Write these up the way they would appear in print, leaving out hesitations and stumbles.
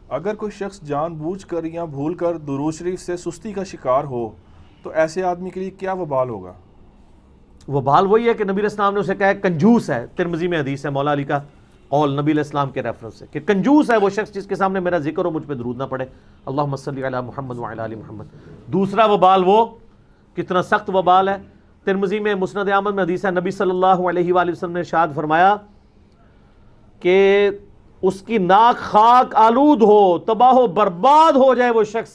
اگر کوئی شخص جان بوجھ کر یا بھول کر درود شریف سے سستی کا شکار ہو تو ایسے آدمی کے لیے کیا وبال ہوگا؟ وبال وہی ہے کہ نبی علیہ السلام نے اسے کہا ہے کنجوس ہے. ترمذی میں حدیث ہے مولا علی کا قول نبی علیہ السلام کے ریفرنس سے کہ کنجوس ہے وہ شخص جس کے سامنے میرا ذکر ہو مجھ پہ درود نہ پڑے. اللہم صلی علی محمد وعلی آل محمد. دوسرا وبال وہ کتنا سخت وبال ہے. ترمذی میں مسند احمد میں حدیث ہے نبی صلی اللہ علیہ وآلہ وسلم نے ارشاد فرمایا کہ اس کی ناک خاک آلود ہو, تباہ و برباد ہو جائے وہ شخص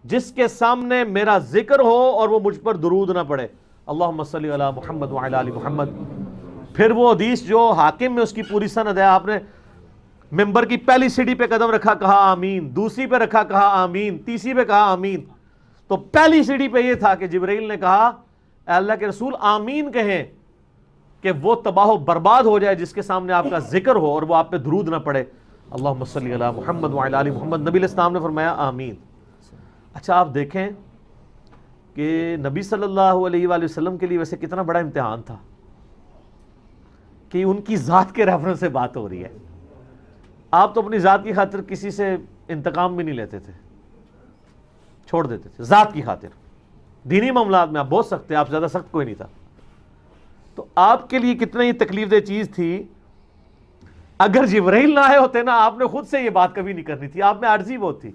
جس کے سامنے میرا ذکر ہو اور وہ مجھ پر درود نہ پڑے. اللہم صلی علی محمد وعلی آل محمد. پھر وہ حدیث جو حاکم میں اس کی پوری سند ہے, آپ نے ممبر کی پہلی سیڑھی پہ قدم رکھا کہا آمین, دوسری پہ رکھا کہا آمین, تیسری پہ کہا آمین. تو پہلی سیڑھی پہ یہ تھا کہ جبرائیل نے کہا اے اللہ کے رسول آمین کہیں کہ وہ تباہ و برباد ہو جائے جس کے سامنے آپ کا ذکر ہو اور وہ آپ پہ درود نہ پڑے. اللہم صلی علی محمد وعلی آل محمد. نبی علیہ السلام نے فرمایا آمین. اچھا آپ دیکھیں کہ نبی صلی اللہ علیہ وآلہ وسلم کے لیے ویسے کتنا بڑا امتحان تھا کہ ان کی ذات کے ریفرنس سے بات ہو رہی ہے. آپ تو اپنی ذات کی خاطر کسی سے انتقام بھی نہیں لیتے تھے, چھوڑ دیتے تھے ذات کی خاطر. دینی معاملات میں آپ بہت سخت تھے, آپ سے زیادہ سخت کوئی نہیں تھا. تو آپ کے لیے کتنا ہی تکلیف دہ چیز تھی. اگر جبرائیل نہ آئے ہوتے نا, آپ نے خود سے یہ بات کبھی نہیں کرنی تھی. آپ میں عاجزی بہت تھی.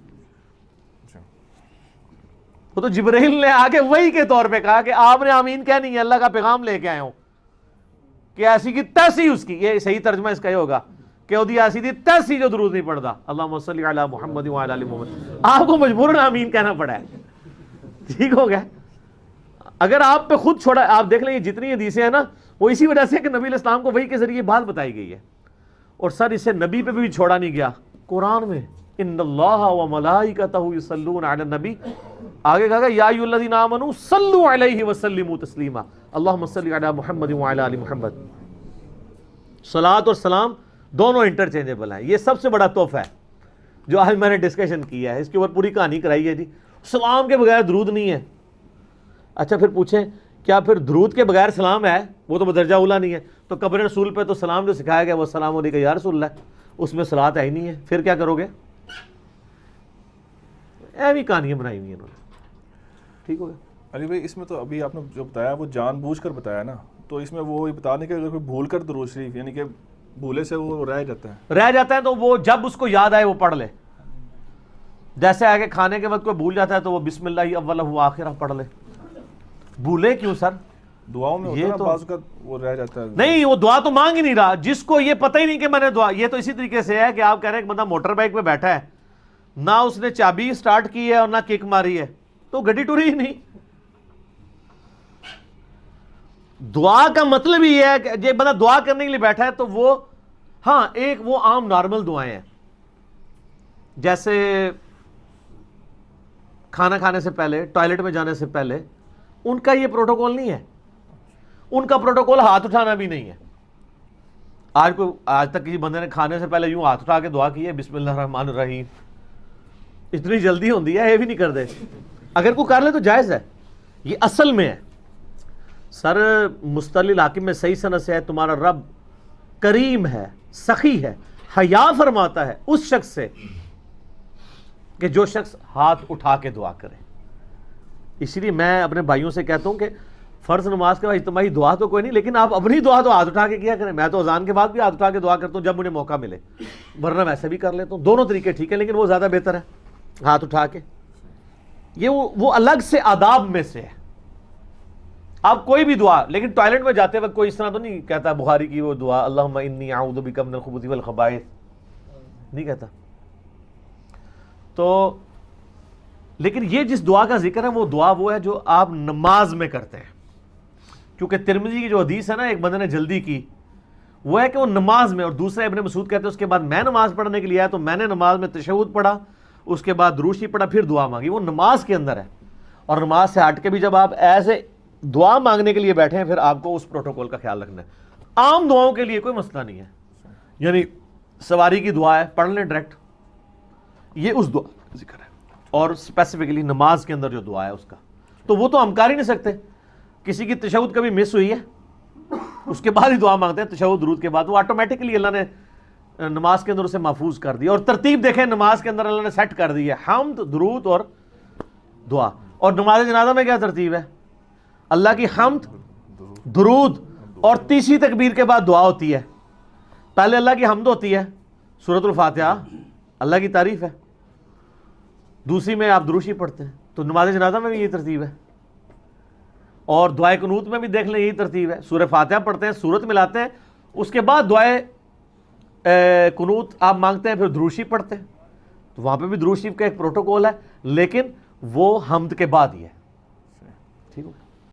وہ تو جبرائیل نے آگے وہی کے طور پہ کہا کہ آپ نے آمین کیا نہیں ہے, اللہ کا پیغام لے کے آئے ہوں کہ ایسی کی تیسی اس کی. یہ صحیح ترجمہ اس کا یہ ہوگا کہ وہ ایسی تھی تیسی جو درود نہیں پڑھتا. اللہم صلی علی محمد وعلی آل محمد. آپ کو مجبوراً آمین کہنا پڑا ہے. ٹھیک ہو گیا. اگر آپ پہ خود چھوڑا, آپ دیکھ لیں یہ جتنی حدیثیں ہیں نا وہ اسی وجہ سے کہ نبی علیہ السلام کو وحی کے ذریعے بات بتائی گئی ہے. اور سر اسے نبی پہ بھی چھوڑا نہیں گیا. قرآن میں ان اللہ و ملائکتہ یصلون علی النبی, آگے کہا یا ایھا الذین آمنوا صلوا علیہ وسلموا تسلیما. اللہم صلی علی محمد وعلی آل محمد. صلاۃ اور سلام دونوں انٹرچینجبل ہیں. یہ سب سے بڑا تحفہ ہے جو آج میں نے ڈسکشن کیا ہے. اس کے اوپر پوری کہانی کرائی ہے جی. سلام کے بغیر درود نہیں ہے. اچھا پھر پوچھیں کیا پھر درود کے بغیر سلام ہے؟ وہ تو بدرجہ اولا نہیں ہے. تو قبر رسول پہ تو سلام جو سکھایا گیا وہ السلام علیکم یا رسول اللہ, اس میں صلاۃ ہے ہی نہیں ہے. پھر کیا کرو گے؟ ایوی کہانیاں بنائی ہوئی ہیں انہوں نے. ٹھیک ہو گیا. علی بھائی اس میں تو ابھی آپ نے جو بتایا وہ جان بوجھ کر بتایا نا, تو اس میں وہ بتا دیں کہ اگر کوئی بھول کر درود شریف یعنی کہ بھولے سے وہ رہ جاتا ہے تو وہ جب اس کو یاد آئے وہ پڑھ لے. جیسے آگے کھانے کے وقت کوئی بھول جاتا ہے تو وہ بسم اللہ اولہ و آخرہ پڑھ لے. بھولے کیوں سر؟ دعاؤں میں ہوتا ہے بعض اوقات وہ رہ جاتا ہے. نہیں, وہ دعا تو مانگ ہی نہیں رہا. جس کو یہ پتہ ہی نہیں کہ میں نے دعا, یہ تو اسی طریقے سے ہے کہ آپ کہہ رہے ہیں ایک بندہ موٹر بائک پہ بیٹھا ہے, نہ اس نے چابی سٹارٹ کی ہے اور نہ کک ماری ہے, تو گڈی ٹوری ہی نہیں. دعا کا مطلب ہی ہے کہ یہ بندہ دعا کرنے کے لیے بیٹھا ہے تو وہ, ہاں ایک وہ عام نارمل دعائیں ہیں جیسے کھانا کھانے سے پہلے, ٹوائلٹ میں جانے سے پہلے, ان کا یہ پروٹوکول نہیں ہے. ان کا پروٹوکول ہاتھ اٹھانا بھی نہیں ہے. آج تک کسی بندے نے کھانے سے پہلے یوں ہاتھ اٹھا کے دعا کی ہے بسم اللہ الرحمن الرحیم؟ اتنی جلدی ہوتی ہے, یہ بھی نہیں کر دے. اگر کوئی کر لے تو جائز ہے. یہ اصل میں ہے سر. مستدل حاکم میں صحیح سند سے ہے تمہارا رب کریم ہے, سخی ہے, حیا فرماتا ہے اس شخص سے کہ جو شخص ہاتھ اٹھا کے دعا کرے. اسی لیے میں اپنے بھائیوں سے کہتا ہوں کہ فرض نماز کے بعد اجتماعی دعا تو کوئی نہیں, لیکن آپ اپنی دعا تو ہاتھ اٹھا کے کیا کریں. میں تو اذان کے بعد بھی ہاتھ اٹھا کے دعا کرتا ہوں جب مجھے موقع ملے, ورنہ ویسے بھی کر لیتا ہوں. دونوں طریقے ٹھیک ہیں, لیکن وہ زیادہ بہتر ہے ہاتھ اٹھا کے. یہ وہ الگ سے آداب میں سے ہے. آپ کوئی بھی دعا, لیکن ٹوائلٹ میں جاتے وقت کوئی اس طرح تو نہیں کہتا بخاری کی وہ دعا اللہم انی اعوذ بک من الخبث والخبائث, نہیں کہتا. تو لیکن یہ جس دعا کا ذکر ہے وہ دعا وہ ہے جو آپ نماز میں کرتے ہیں. کیونکہ ترمذی کی جو حدیث ہے نا, ایک بندے نے جلدی کی, وہ ہے کہ وہ نماز میں, اور دوسرا ابن مسعود کہتے ہیں اس کے بعد میں نماز پڑھنے کے لیے آیا تو میں نے نماز میں تشہد پڑھا, اس کے بعد درود شریف پڑھا, پھر دعا مانگی. وہ نماز کے اندر ہے. اور نماز سے ہٹ کے بھی جب آپ ایسے دعا مانگنے کے لیے بیٹھے ہیں پھر آپ کو اس پروٹوکول کا خیال رکھنا ہے. عام دعاؤں کے لیے کوئی مسئلہ نہیں ہے. یعنی سواری کی دعا ہے, پڑھ لیں ڈائریکٹ, یہ اس دعا کا ذکر ہے. اور اسپیسیفکلی نماز کے اندر جو دعا ہے اس کا, تو وہ تو ہم کر ہی نہیں سکتے. کسی کی تشہد کبھی مس ہوئی ہے, اس کے بعد ہی دعا مانگتے ہیں تشہد درود کے بعد, وہ آٹومیٹکلی اللہ نے نماز کے اندر اسے محفوظ کر دیا. اور ترتیب دیکھیں نماز کے اندر اللہ نے سیٹ کر دی ہے, حمد, درود اور دعا. اور نماز جنازہ میں کیا ترتیب ہے؟ اللہ کی حمد, درود اور تیسری تکبیر کے بعد دعا ہوتی ہے. پہلے اللہ کی حمد ہوتی ہے, سورۃ الفاتحہ اللہ کی تعریف ہے, دوسری میں آپ دروشی پڑھتے ہیں. تو نماز جنازہ میں بھی یہی ترتیب ہے, اور دعائے قنوت میں بھی دیکھ لیں یہی ترتیب ہے. سورہ فاتحہ پڑھتے ہیں, سورت ملاتے ہیں, اس کے بعد دعائے قنوت آپ مانگتے ہیں, پھر دروشی پڑھتے ہیں. تو وہاں پہ بھی درود شریف کا ایک پروٹوکول ہے, لیکن وہ حمد کے بعد ہی ہے. ٹھیک ہے.